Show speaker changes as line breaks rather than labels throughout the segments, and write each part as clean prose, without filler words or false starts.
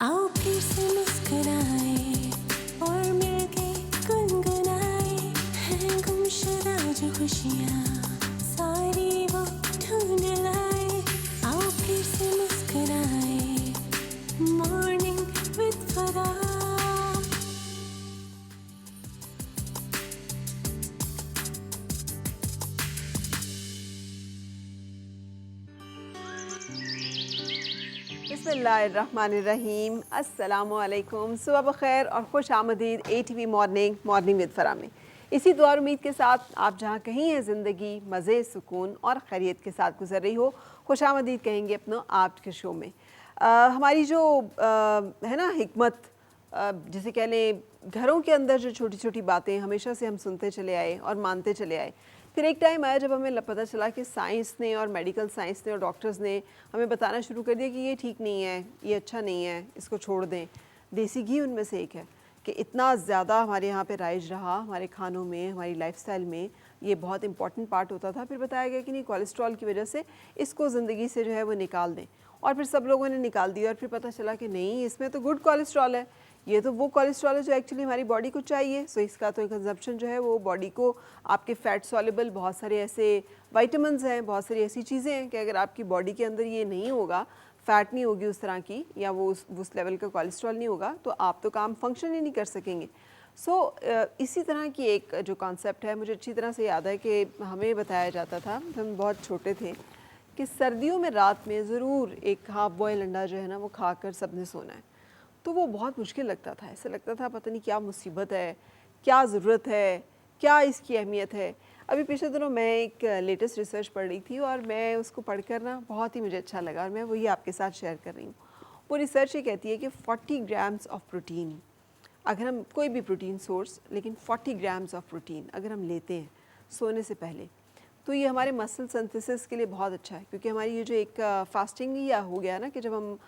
आओ फिर से मुस्कुराए और मिलके गुनगुनाए हैं गुमशुदा जो खुशियाँ सारी वो ढूंढ लाए। आओ फिर से मुस्कुराए मॉर्निंग विद फरा।
बिस्मिल्लाहिर्रहमानिर्रहीम, अस्सलामुअलैकुम, सुबह बखैर और खुश आमदीद ATV मॉर्निंग विद फरा में। इसी दुआ और उम्मीद के साथ आप जहाँ कहीं हैं ज़िंदगी मज़े सुकून और खैरियत के साथ गुजर रही हो, खुश आमदीद कहेंगे अपना आज के शो में। हमारी जो है ना हिकमत, जिसे कह लें घरों के अंदर जो छोटी छोटी बातें हमेशा से हम सुनते चले आए और मानते चले आए, फिर एक टाइम आया जब हमें पता चला कि साइंस ने और मेडिकल साइंस ने और डॉक्टर्स ने हमें बताना शुरू कर दिया कि ये ठीक नहीं है, ये अच्छा नहीं है, इसको छोड़ दें। देसी घी उनमें से एक है कि इतना ज़्यादा हमारे यहाँ पे राइज रहा, हमारे खानों में, हमारी लाइफस्टाइल में ये बहुत इंपॉर्टेंट पार्ट होता था। फिर बताया गया कि नहीं, कोलेस्ट्रॉल की वजह से इसको ज़िंदगी से जो है वो निकाल दें, और फिर सब लोगों ने निकाल दिया। और फिर पता चला कि नहीं, इसमें तो गुड कोलेस्ट्रॉल है, ये तो वो कोलेस्ट्रॉल है जो एक्चुअली हमारी बॉडी को चाहिए। सो इसका तो कंजप्शन जो है वो बॉडी को, आपके फैट सॉल्युबल बहुत सारे ऐसे विटामिन्स हैं, बहुत सारी ऐसी चीज़ें हैं कि अगर आपकी बॉडी के अंदर ये नहीं होगा, फैट नहीं होगी उस तरह की, या वो उस लेवल का कोलेस्ट्रॉल नहीं होगा, तो आप तो काम फंक्शन ही नहीं कर सकेंगे। सो इसी तरह की एक जो कॉन्सेप्ट है, मुझे अच्छी तरह से याद है कि हमें बताया जाता था जब हम बहुत छोटे थे कि सर्दियों में रात में ज़रूर एक हाफ बॉयल अंडा जो है ना वो खाकर सबने सोना है। तो वो बहुत मुश्किल लगता था, ऐसा लगता था पता नहीं क्या मुसीबत है, क्या ज़रूरत है, क्या इसकी अहमियत है। अभी पिछले दिनों मैं एक लेटेस्ट रिसर्च पढ़ रही थी और मैं उसको पढ़कर ना बहुत ही मुझे अच्छा लगा, और मैं वही आपके साथ शेयर कर रही हूँ। वो रिसर्च ये कहती है कि 40 ग्राम्स ऑफ प्रोटीन, अगर हम कोई भी प्रोटीन सोर्स, लेकिन 40 ग्राम्स ऑफ प्रोटीन अगर हम लेते हैं सोने से पहले, तो ये हमारे मसल सिंथेसिस के लिए बहुत अच्छा है। क्योंकि हमारी ये जो एक फास्टिंग ही हो गया ना कि जब हम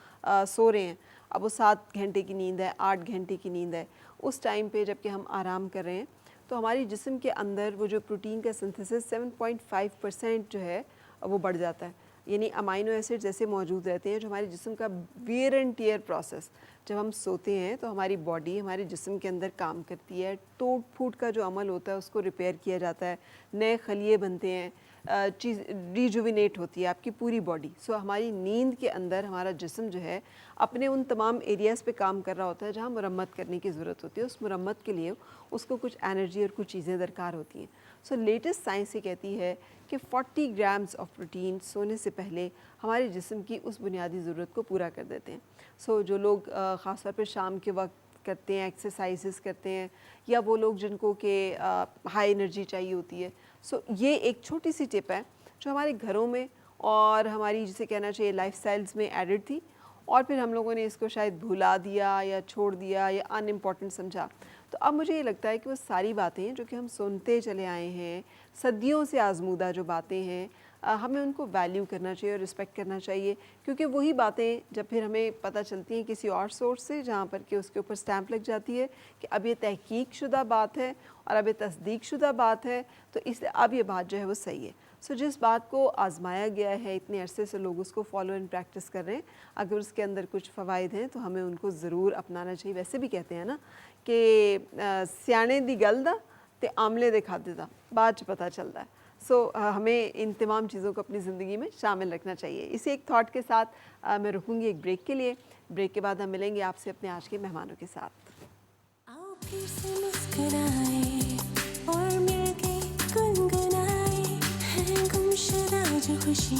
सो रहे हैं, अब वो 7 घंटे की नींद है, 8 घंटे की नींद है, उस टाइम पे जबकि हम आराम कर रहे हैं, तो हमारी जिस्म के अंदर वो जो प्रोटीन का सिंथेसिस 7.5% जो है वो बढ़ जाता है। यानी अमाइनो एसिड्स ऐसे मौजूद रहते हैं जो हमारे जिस्म का वियर एंड टियर प्रोसेस, जब हम सोते हैं तो हमारी बॉडी हमारे जिस्म के अंदर काम करती है, टूट फूट का जो अमल होता है उसको रिपेयर किया जाता है, नए खलिए बनते हैं, चीज़ रिजुविनेट होती है आपकी पूरी बॉडी। सो हमारी नींद के अंदर हमारा जिस्म जो है अपने उन तमाम एरियाज़ पे काम कर रहा होता है जहाँ मुरम्मत करने की ज़रूरत होती है। उस मुरम्मत के लिए उसको कुछ एनर्जी और कुछ चीज़ें दरकार होती हैं। सो लेटेस्ट साइंस ये कहती है कि 40 ग्राम्स ऑफ प्रोटीन सोने से पहले हमारे जिस्म की उस बुनियादी ज़रूरत को पूरा कर देते हैं। सो जो लोग ख़ास तौर पर शाम के वक्त करते हैं, एक्सरसाइजेस करते हैं, या वो लोग जिनको के हाई एनर्जी चाहिए होती है, सो ये एक छोटी सी टिप है जो हमारे घरों में और हमारी, जिसे कहना चाहिए, लाइफस्टाइल्स में एडिड थी, और फिर हम लोगों ने इसको शायद भुला दिया या छोड़ दिया या अनइम्पॉर्टेंट समझा। तो अब मुझे ये लगता है कि वो सारी बातें जो कि हम सुनते चले आए हैं, सदियों से आजमूदा जो बातें हैं, हमें उनको वैल्यू करना चाहिए और रिस्पेक्ट करना चाहिए। क्योंकि वही बातें जब फिर हमें पता चलती हैं किसी और सोर्स से, जहाँ पर कि उसके ऊपर स्टैंप लग जाती है कि अब ये तहकीक शुदा बात है और अब ये तस्दीक शुदा बात है, तो इसलिए अब ये बात जो है वो सही है। सो जिस बात को आजमाया गया है, इतने अरसे से लोग उसको फॉलो एंड प्रैक्टिस कर रहे हैं, अगर उसके अंदर कुछ फ़वाइद हैं तो हमें उनको ज़रूर अपनाना चाहिए। वैसे भी कहते हैं ना कि सियाने दी गल दा ते आमले दे खादे दा बाद च पता चलता है। सो हमें इन तमाम चीज़ों को अपनी ज़िंदगी में शामिल रखना चाहिए। इसी एक थॉट के साथ मैं रुकूंगी एक ब्रेक के लिए। ब्रेक के बाद हम मिलेंगे आपसे अपने आज के मेहमानों के साथ।
आओ फिर से मुस्कुराए और मिलके गुनगुनाए हैं गुमशुदा जो खुशियाँ